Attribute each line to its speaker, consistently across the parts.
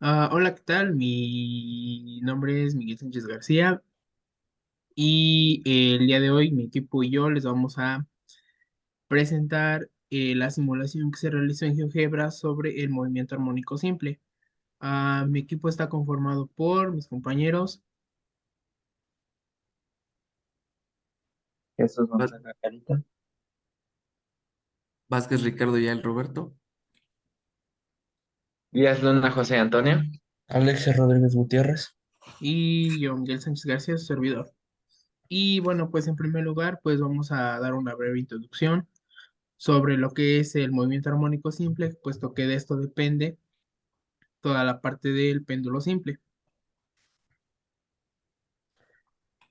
Speaker 1: Hola, ¿qué tal? Mi nombre es Miguel Sánchez García y el día de hoy mi equipo y yo les vamos a presentar la simulación que se realizó en GeoGebra sobre el movimiento armónico simple. Mi equipo está conformado por mis compañeros
Speaker 2: Jesús
Speaker 3: Va-
Speaker 2: González Carita,
Speaker 3: Vázquez Ricardo y el Roberto.
Speaker 2: Díaz Luna José Antonio.
Speaker 4: Alexis Rodríguez Gutiérrez.
Speaker 1: y yo, Miguel Sánchez García, su servidor. Y bueno, pues en primer lugar, pues vamos a dar una breve introducción sobre lo que es el movimiento armónico simple, puesto que de esto depende toda la parte del péndulo simple.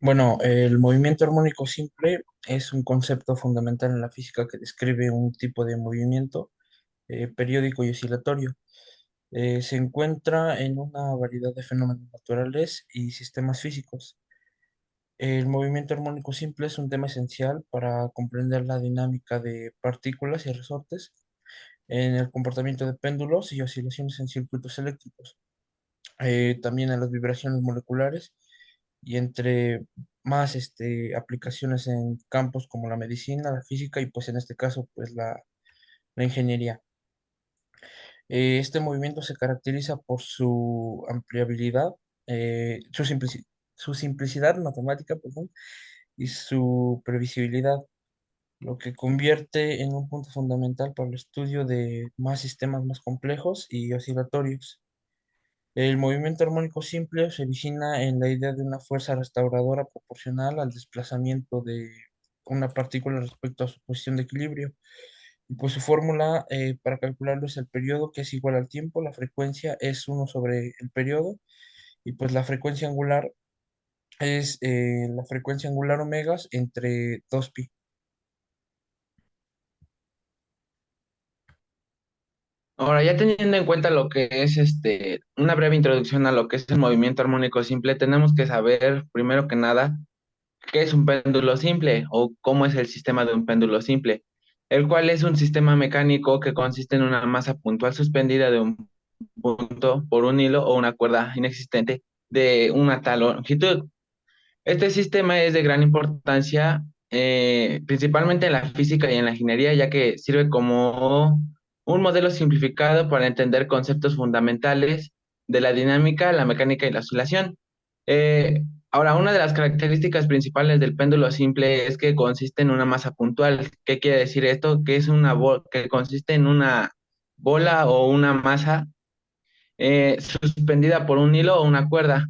Speaker 4: Bueno, el movimiento armónico simple es un concepto fundamental en la física que describe un tipo de movimiento periódico y oscilatorio. Se encuentra en una variedad de fenómenos naturales y sistemas físicos. El movimiento armónico simple es un tema esencial para comprender la dinámica de partículas y resortes en el comportamiento de péndulos y oscilaciones en circuitos eléctricos. También en las vibraciones moleculares y entre más aplicaciones en campos como la medicina, la física y pues en este caso pues la ingeniería. Este movimiento se caracteriza por su ampliabilidad, su simplicidad matemática, perdón, y su previsibilidad, lo que convierte en un punto fundamental para el estudio de más sistemas más complejos y oscilatorios. El movimiento armónico simple se origina en la idea de una fuerza restauradora proporcional al desplazamiento de una partícula respecto a su posición de equilibrio. Y pues su fórmula para calcularlo es el periodo, que es igual al tiempo, la frecuencia es uno sobre el periodo, y pues la frecuencia angular es la frecuencia angular omegas entre 2pi.
Speaker 2: Ahora, ya teniendo en cuenta lo que es una breve introducción a lo que es el movimiento armónico simple, tenemos que saber, primero que nada, qué es un péndulo simple o cómo es el sistema de un péndulo simple, el cual es un sistema mecánico que consiste en una masa puntual suspendida de un punto por un hilo o una cuerda inexistente de una tal longitud. Este sistema es de gran importancia, principalmente en la física y en la ingeniería, ya que sirve como un modelo simplificado para entender conceptos fundamentales de la dinámica, la mecánica y la oscilación. Ahora, una de las características principales del péndulo simple es que consiste en una masa puntual. ¿Qué quiere decir esto? Que es que consiste en una bola o una masa suspendida por un hilo o una cuerda.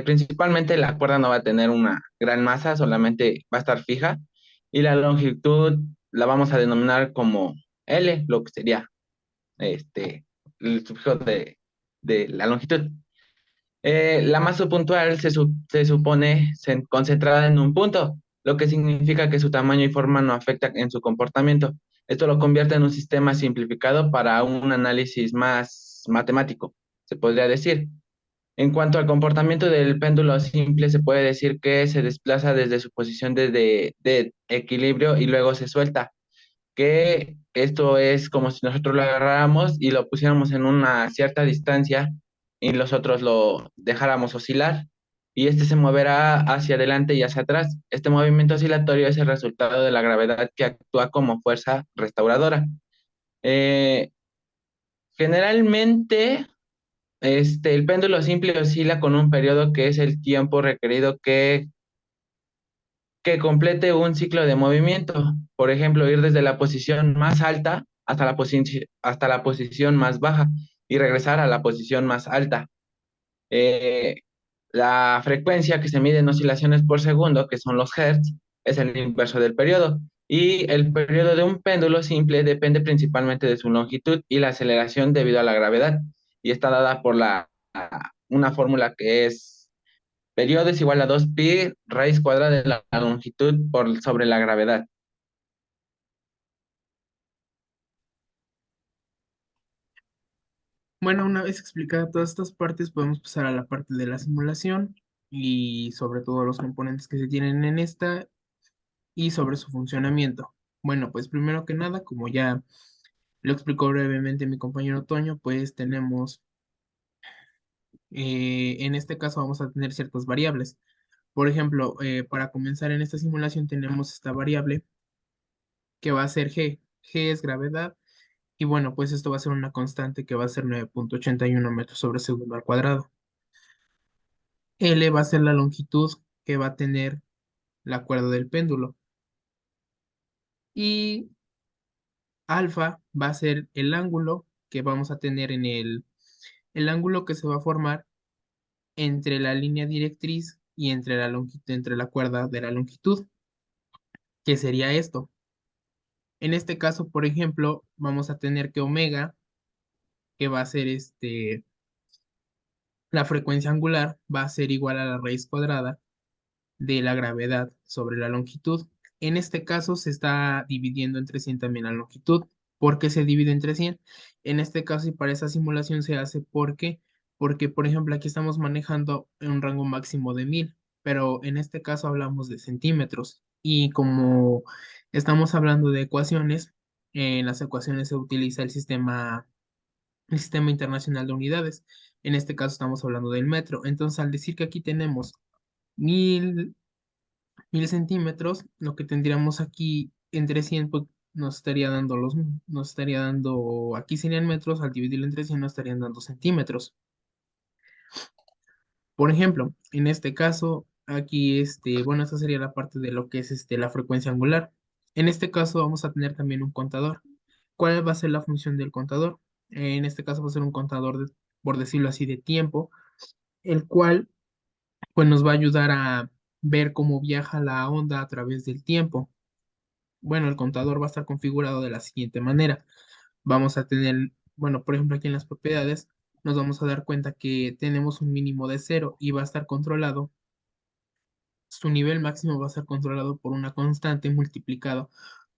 Speaker 2: Principalmente la cuerda no va a tener una gran masa, solamente va a estar fija y la longitud la vamos a denominar como L, lo que sería este, el sufijo de la longitud. La masa puntual se supone concentrada en un punto, lo que significa que su tamaño y forma no afecta en su comportamiento. Esto lo convierte en un sistema simplificado para un análisis más matemático, se podría decir. En cuanto al comportamiento del péndulo simple, se puede decir que se desplaza desde su posición de equilibrio y luego se suelta, que esto es como si nosotros lo agarráramos y lo pusiéramos en una cierta distancia y nosotros lo dejáramos oscilar y este se moverá hacia adelante y hacia atrás. Este movimiento oscilatorio es el resultado de la gravedad que actúa como fuerza restauradora. Eh, Generalmente el péndulo simple oscila con un periodo que es el tiempo requerido que complete un ciclo de movimiento. Por ejemplo, ir desde la posición más alta hasta hasta la posición más baja y regresar a la posición más alta. Eh, la frecuencia que se mide en oscilaciones por segundo, que son los hertz, es el inverso del periodo. Y el periodo de un péndulo simple depende principalmente de su longitud y la aceleración debido a la gravedad. Y está dada por una fórmula que es periodo es igual a 2pi raíz cuadrada de la longitud por sobre la gravedad.
Speaker 1: Bueno, una vez explicadas todas estas partes, podemos pasar a la parte de la simulación y sobre todo los componentes que se tienen en esta y sobre su funcionamiento. Bueno, pues primero que nada, como ya Lo explicó brevemente mi compañero Toño, pues tenemos, en este caso vamos a tener ciertas variables. Por ejemplo, para comenzar en esta simulación tenemos esta variable que va a ser g. G es gravedad y bueno, pues esto va a ser una constante que va a ser 9,81 metros sobre segundo al cuadrado. L va a ser la longitud que va a tener la cuerda del péndulo y alfa va a ser el ángulo que vamos a tener el ángulo que se va a formar entre la línea directriz y entre la longitud, entre la cuerda de la longitud, que sería esto. En este caso, por ejemplo, vamos a tener que omega, que va a ser la frecuencia angular, va a ser igual a la raíz cuadrada de la gravedad sobre la longitud. En este caso se está dividiendo entre 100 también la longitud. ¿Por qué se divide entre 100? En este caso y para esa simulación se hace porque, por ejemplo, aquí estamos manejando en un rango máximo de 1000, pero en este caso hablamos de centímetros. Y como estamos hablando de ecuaciones, en las ecuaciones se utiliza el sistema internacional de unidades. En este caso estamos hablando del metro. Entonces, al decir que aquí tenemos 1000 1000 centímetros, lo que tendríamos aquí entre 100 pues, nos estaría dando, aquí serían metros, al dividirlo entre 100 nos estarían dando centímetros. Por ejemplo, en este caso, aquí, bueno, esta sería la parte de lo que es la frecuencia angular. En este caso vamos a tener también un contador. ¿Cuál va a ser la función del contador? En este caso va a ser un contador, por decirlo así, de tiempo, el cual pues nos va a ayudar a ver cómo viaja la onda a través del tiempo. Bueno, el contador va a estar configurado de la siguiente manera. Vamos a tener, bueno, por ejemplo, aquí en las propiedades, nos vamos a dar cuenta que tenemos un mínimo de cero y va a estar controlado, su nivel máximo va a ser controlado por una constante multiplicado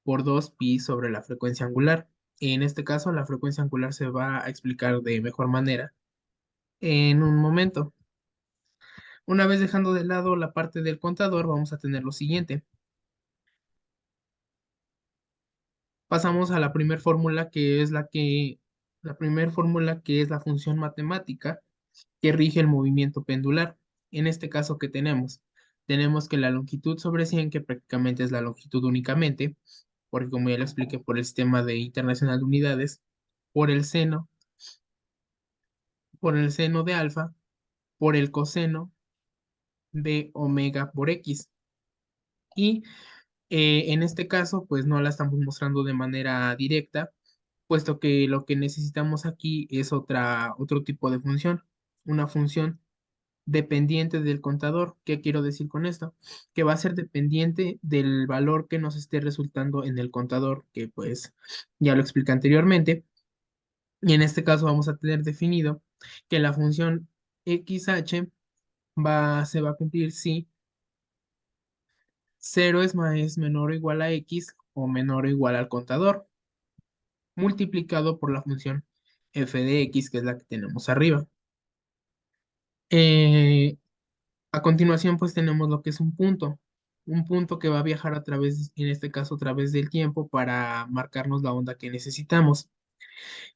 Speaker 1: por 2pi sobre la frecuencia angular. En este caso, la frecuencia angular se va a explicar de mejor manera en un momento. Una vez dejando de lado la parte del contador, vamos a tener lo siguiente. Pasamos a la primera fórmula la primera fórmula que es la función matemática que rige el movimiento pendular. En este caso, ¿qué tenemos? Tenemos que la longitud sobre 100, que prácticamente es la longitud únicamente, porque como ya lo expliqué por el sistema de internacional de unidades, por el seno, por el seno de alfa, por el coseno de omega por x. Y en este caso, pues no la estamos mostrando de manera directa, puesto que lo que necesitamos aquí es otro tipo de función, una función dependiente del contador. ¿Qué quiero decir con esto? Que va a ser dependiente del valor que nos esté resultando en el contador, que pues ya lo expliqué anteriormente. Y en este caso vamos a tener definido que la función xh se va a cumplir si 0 es menor o igual a x o menor o igual al contador, multiplicado por la función f de x, que es la que tenemos arriba. Eh, a continuación, pues tenemos lo que es un punto que va a viajar a través, en este caso, a través del tiempo para marcarnos la onda que necesitamos.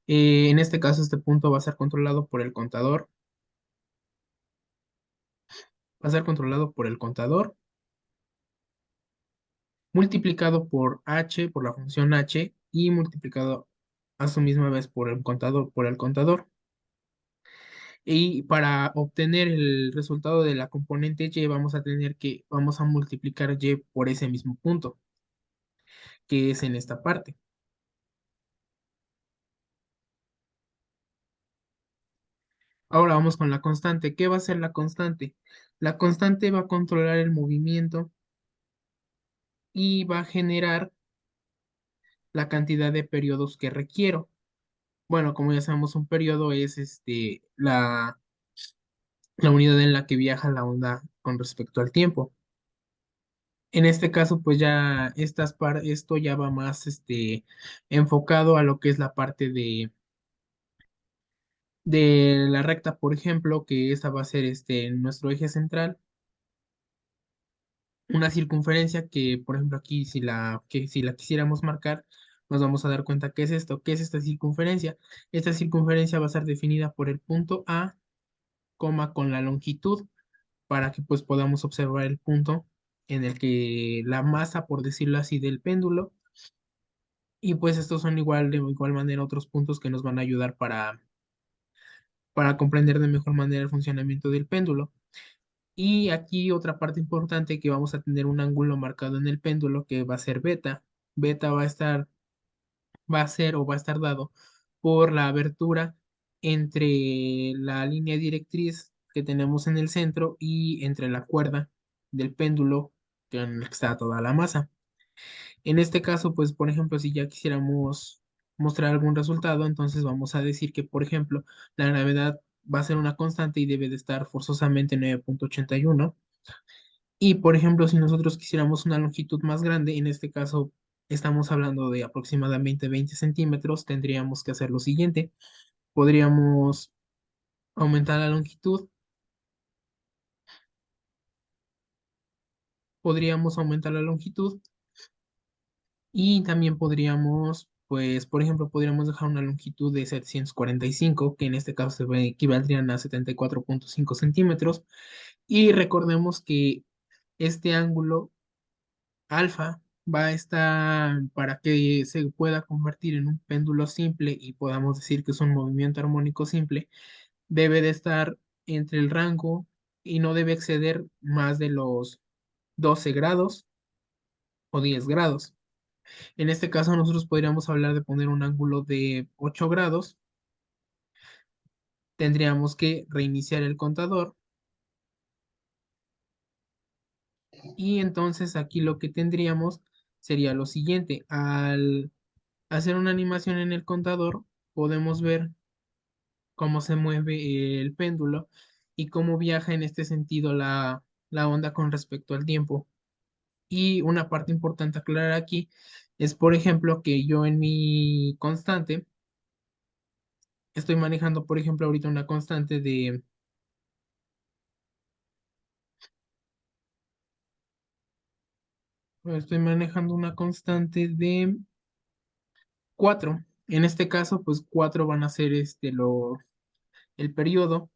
Speaker 1: En este caso, este punto va a ser controlado por el contador, va a ser controlado por el contador, multiplicado por h, por la función h, y multiplicado a su misma vez por el contador. Y para obtener el resultado de la componente y, vamos a multiplicar y por ese mismo punto, que es en esta parte. Ahora vamos con la constante. ¿Qué va a ser la constante? La constante va a controlar el movimiento y va a generar la cantidad de periodos que requiero. Bueno, como ya sabemos, un periodo es la unidad en la que viaja la onda con respecto al tiempo. En este caso, pues ya esto ya va más enfocado a lo que es la parte de la recta, por ejemplo, que esta va a ser nuestro eje central, una circunferencia que, por ejemplo, aquí si la quisiéramos marcar, nos vamos a dar cuenta qué es esto, qué es esta circunferencia. Esta circunferencia va a ser definida por el punto A, coma con la longitud, para que pues podamos observar el punto en el que la masa, por decirlo así, del péndulo. Y pues estos son igual, de igual manera, otros puntos que nos van a ayudar para comprender de mejor manera el funcionamiento del péndulo. Y aquí otra parte importante, que vamos a tener un ángulo marcado en el péndulo que va a ser beta. Beta va a ser o va a estar dado por la abertura entre la línea directriz que tenemos en el centro y entre la cuerda del péndulo en la que está toda la masa. En este caso, pues, por ejemplo, si ya quisiéramos mostrar algún resultado, entonces vamos a decir que, por ejemplo, la gravedad va a ser una constante y debe de estar forzosamente 9,81. Y, por ejemplo, si nosotros quisiéramos una longitud más grande, en este caso estamos hablando de aproximadamente 20 centímetros, tendríamos que hacer lo siguiente. Podríamos aumentar la longitud, podríamos aumentar la longitud y también podríamos, pues, por ejemplo, podríamos dejar una longitud de 745, que en este caso equivaldrían a 74,5 centímetros. Y recordemos que este ángulo alfa va a estar, para que se pueda convertir en un péndulo simple y podamos decir que es un movimiento armónico simple, debe de estar entre el rango y no debe exceder más de los 12 grados o 10 grados. En este caso nosotros podríamos hablar de poner un ángulo de 8 grados. Tendríamos que reiniciar el contador y entonces aquí lo que tendríamos sería lo siguiente. Al hacer una animación en el contador, podemos ver cómo se mueve el péndulo y cómo viaja en este sentido la onda con respecto al tiempo. Y una parte importante a aclarar aquí es, por ejemplo, que yo en mi constante estoy manejando, por ejemplo, ahorita una constante de, estoy manejando una constante de 4. En este caso, pues 4 van a ser el periodo,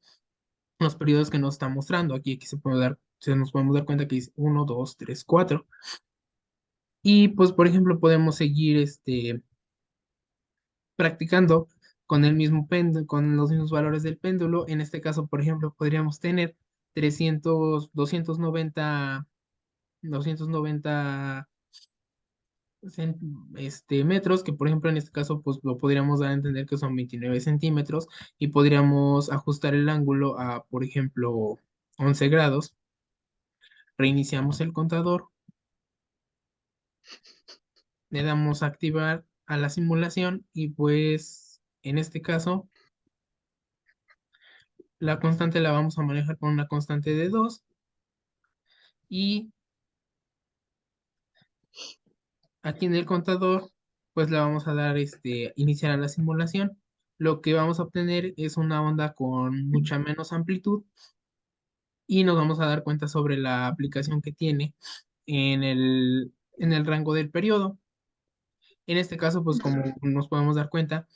Speaker 1: los periodos que nos está mostrando. Aquí se nos podemos dar cuenta que es 1, 2, 3, 4. Y pues, por ejemplo, podemos seguir practicando con el mismo péndulo, con los mismos valores del péndulo. En este caso, por ejemplo, podríamos tener 290 cen- metros, que por ejemplo en este caso pues lo podríamos dar a entender que son 29 centímetros y podríamos ajustar el ángulo a, por ejemplo, 11 grados. Reiniciamos el contador, le damos a activar a la simulación y pues en este caso la constante la vamos a manejar con una constante de 2 y aquí en el contador pues le vamos a dar iniciar a la simulación. Lo que vamos a obtener es una onda con mucha menos amplitud y nos vamos a dar cuenta sobre la aplicación que tiene en el rango del periodo. En este caso, pues como nos podemos dar cuenta,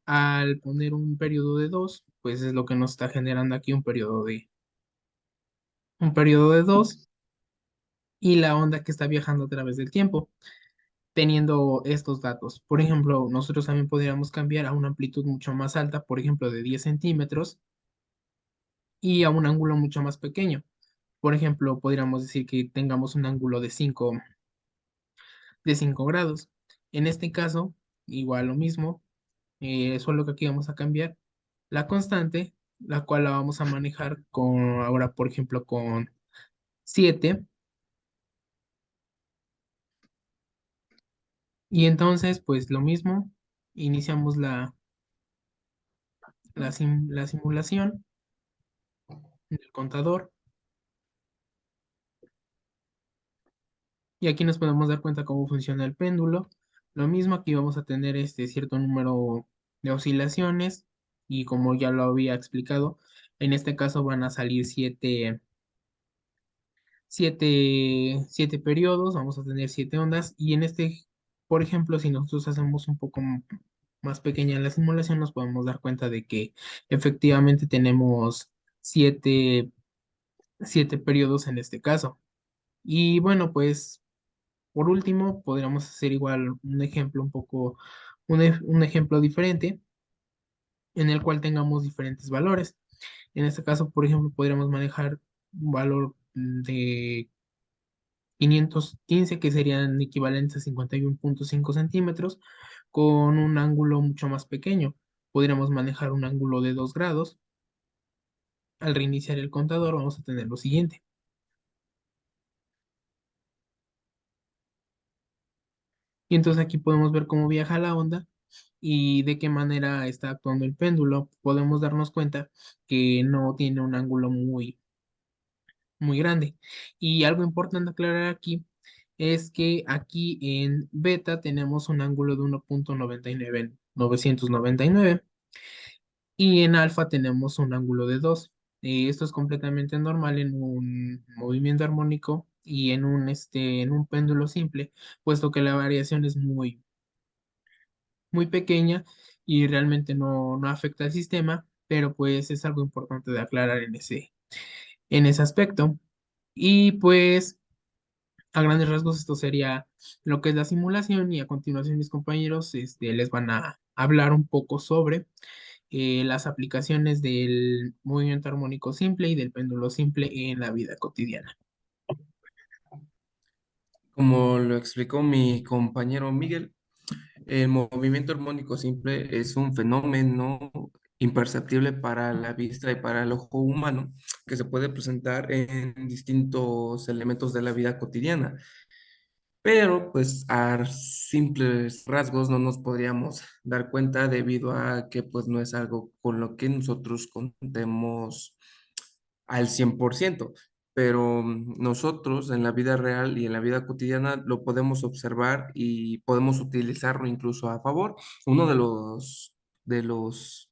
Speaker 1: al poner un periodo de 2 pues es lo que nos está generando aquí un periodo de 2 y la onda que está viajando a través del tiempo, teniendo estos datos. Por ejemplo, nosotros también podríamos cambiar a una amplitud mucho más alta, por ejemplo, de 10 centímetros y a un ángulo mucho más pequeño. Por ejemplo, podríamos decir que tengamos un ángulo de cinco grados. En este caso, igual lo mismo, solo que aquí vamos a cambiar la constante, la cual la vamos a manejar con, ahora por ejemplo, con 7. Y entonces, pues lo mismo, iniciamos la simulación del contador. Y aquí nos podemos dar cuenta cómo funciona el péndulo. Lo mismo, aquí vamos a tener este cierto número de oscilaciones y como ya lo había explicado, en este caso van a salir siete periodos, vamos a tener 7 ondas y en este por ejemplo, si nosotros hacemos un poco más pequeña la simulación, nos podemos dar cuenta de que efectivamente tenemos siete, siete periodos en este caso. Y bueno, pues por último, podríamos hacer igual un ejemplo un poco, un ejemplo diferente en el cual tengamos diferentes valores. En este caso, por ejemplo, podríamos manejar un valor de 515 que serían equivalentes a 51,5 centímetros, con un ángulo mucho más pequeño. Podríamos manejar un ángulo de 2 grados. Al reiniciar el contador, vamos a tener lo siguiente. Y entonces aquí podemos ver cómo viaja la onda y de qué manera está actuando el péndulo. Podemos darnos cuenta que no tiene un ángulo muy grande. Y algo importante aclarar aquí es que aquí en beta tenemos un ángulo de 1,999 y en alfa tenemos un ángulo de 2. Esto es completamente normal en un movimiento armónico y en un péndulo simple, puesto que la variación es muy pequeña y realmente no afecta al sistema, pero pues es algo importante de aclarar en ese aspecto. Y pues a grandes rasgos esto sería lo que es la simulación y a continuación mis compañeros les van a hablar un poco sobre las aplicaciones del movimiento armónico simple y del péndulo simple en la vida cotidiana.
Speaker 3: Como lo explicó mi compañero Miguel, el movimiento armónico simple es un fenómeno imperceptible para la vista y para el ojo humano que se puede presentar en distintos elementos de la vida cotidiana. Pero pues a simples rasgos no nos podríamos dar cuenta debido a que pues no es algo con lo que nosotros contemos al 100%, pero nosotros en la vida real y en la vida cotidiana lo podemos observar y podemos utilizarlo incluso a favor. Uno de los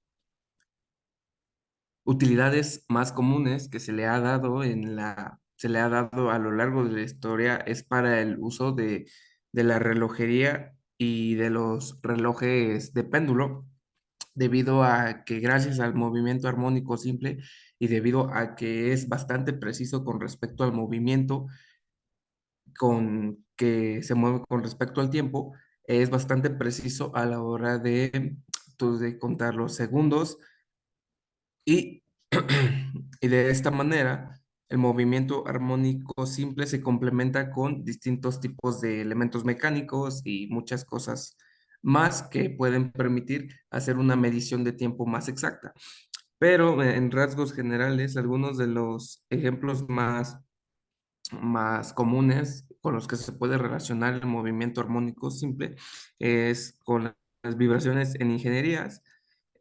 Speaker 3: utilidades más comunes que se le ha dado a lo largo de la historia es para el uso de la relojería y de los relojes de péndulo, debido a que gracias al movimiento armónico simple y debido a que es bastante preciso con respecto al movimiento con que se mueve con respecto al tiempo, es bastante preciso a la hora de contar los segundos y, y de esta manera, el movimiento armónico simple se complementa con distintos tipos de elementos mecánicos y muchas cosas más que pueden permitir hacer una medición de tiempo más exacta. Pero en rasgos generales, algunos de los ejemplos más comunes con los que se puede relacionar el movimiento armónico simple es con las vibraciones en ingenierías,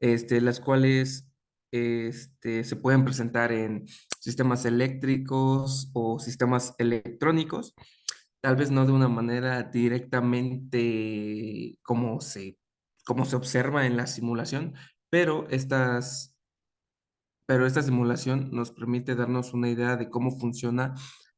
Speaker 3: las cuales se pueden presentar en sistemas eléctricos o sistemas electrónicos, tal vez no de una manera directamente como se observa en la simulación, pero esta simulación nos permite darnos una idea de cómo funcionan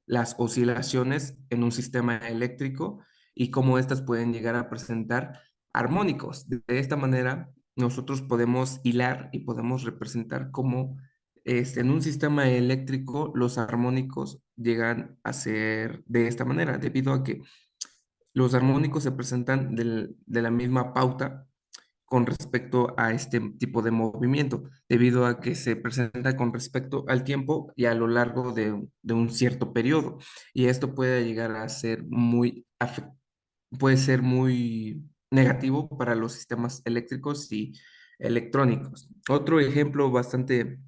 Speaker 3: las oscilaciones en un sistema eléctrico y cómo éstas pueden llegar a presentar armónicos. De esta manera, nosotros podemos hilar y podemos representar cómo en un sistema eléctrico los armónicos llegan a ser de esta manera, debido a que los armónicos se presentan de la misma pauta con respecto a este tipo de movimiento, debido a que se presenta con respecto al tiempo y a lo largo de un cierto periodo. Y esto puede llegar a ser puede ser muy negativo para los sistemas eléctricos y electrónicos. Otro ejemplo bastante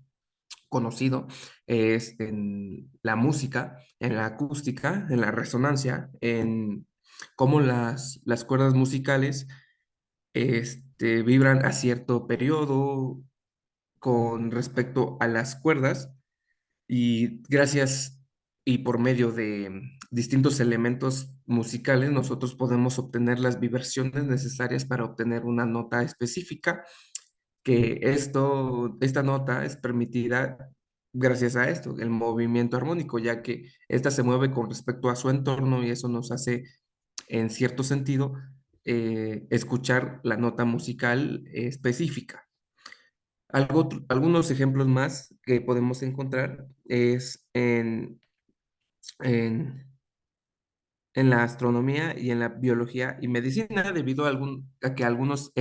Speaker 3: conocido es en la música, en la acústica, en la resonancia, en cómo las cuerdas musicales vibran a cierto periodo con respecto a las cuerdas y gracias y por medio de distintos elementos musicales nosotros podemos obtener las vibraciones necesarias para obtener una nota específica, que esta nota es permitida gracias a esto, el movimiento armónico, ya que ésta se mueve con respecto a su entorno y eso nos hace, en cierto sentido, escuchar la nota musical específica. Algunos ejemplos más que podemos encontrar es en en la astronomía y en la biología y medicina debido a, a que algunas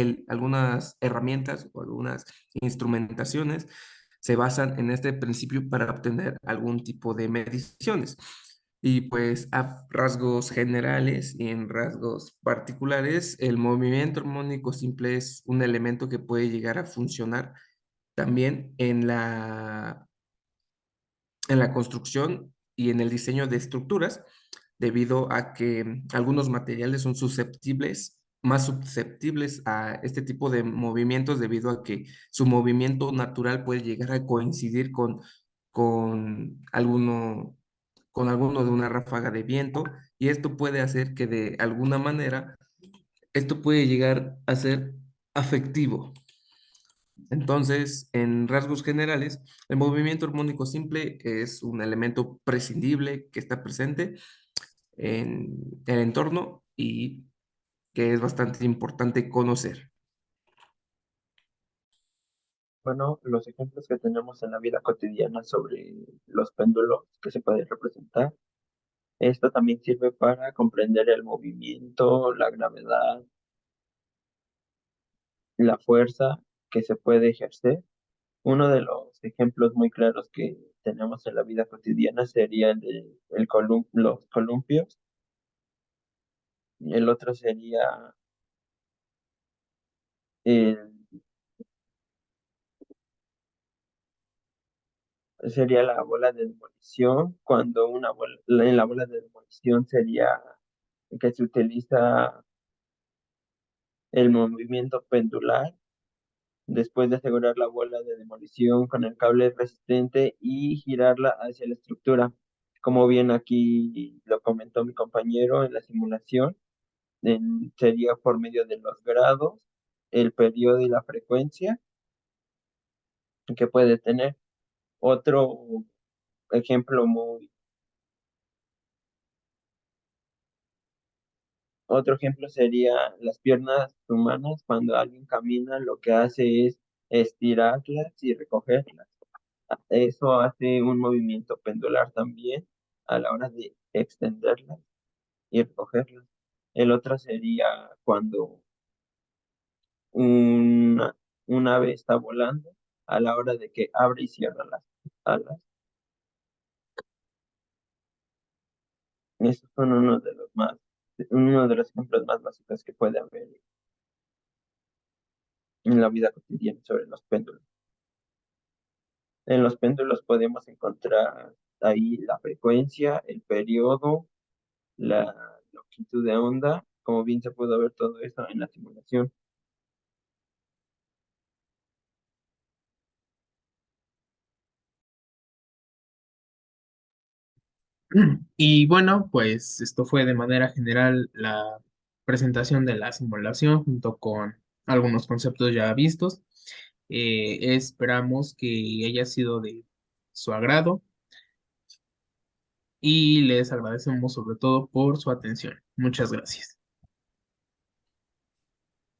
Speaker 3: herramientas o algunas instrumentaciones se basan en este principio para obtener algún tipo de mediciones. Y pues a rasgos generales y en rasgos particulares, el movimiento armónico simple es un elemento que puede llegar a funcionar también en la construcción y en el diseño de estructuras, debido a que algunos materiales son más susceptibles a este tipo de movimientos, debido a que su movimiento natural puede llegar a coincidir con con alguno de una ráfaga de viento, y esto puede hacer que de alguna manera esto puede llegar a ser afectivo. Entonces, en rasgos generales, el movimiento armónico simple es un elemento prescindible que está presente en el entorno y que es bastante importante conocer.
Speaker 5: Bueno, los ejemplos que tenemos en la vida cotidiana sobre los péndulos que se pueden representar, esto también sirve para comprender el movimiento, la gravedad, la fuerza que se puede ejercer. Uno de los ejemplos muy claros que tenemos en la vida cotidiana sería los columpios. El otro el- sería la bola de demolición, cuando en la bola de demolición sería que se utiliza el movimiento pendular después de asegurar la bola de demolición con el cable resistente y girarla hacia la estructura. Como bien aquí lo comentó mi compañero en la simulación, sería por medio de los grados, el periodo y la frecuencia que puede tener. Otro ejemplo otro ejemplo sería las piernas humanas. Cuando alguien camina, lo que hace es estirarlas y recogerlas. Eso hace un movimiento pendular también a la hora de extenderlas y recogerlas. El otro sería cuando una, un ave está volando a la hora de que abre y cierra las alas. Esos son uno de los ejemplos más básicos que puede haber en la vida cotidiana sobre los péndulos. En los péndulos podemos encontrar ahí la frecuencia, el periodo, la longitud de onda, como bien se pudo ver todo eso en la simulación.
Speaker 1: Y bueno, pues esto fue de manera general la presentación de la simulación junto con algunos conceptos ya vistos. Esperamos que haya sido de su agrado y les agradecemos sobre todo por su atención. Muchas gracias.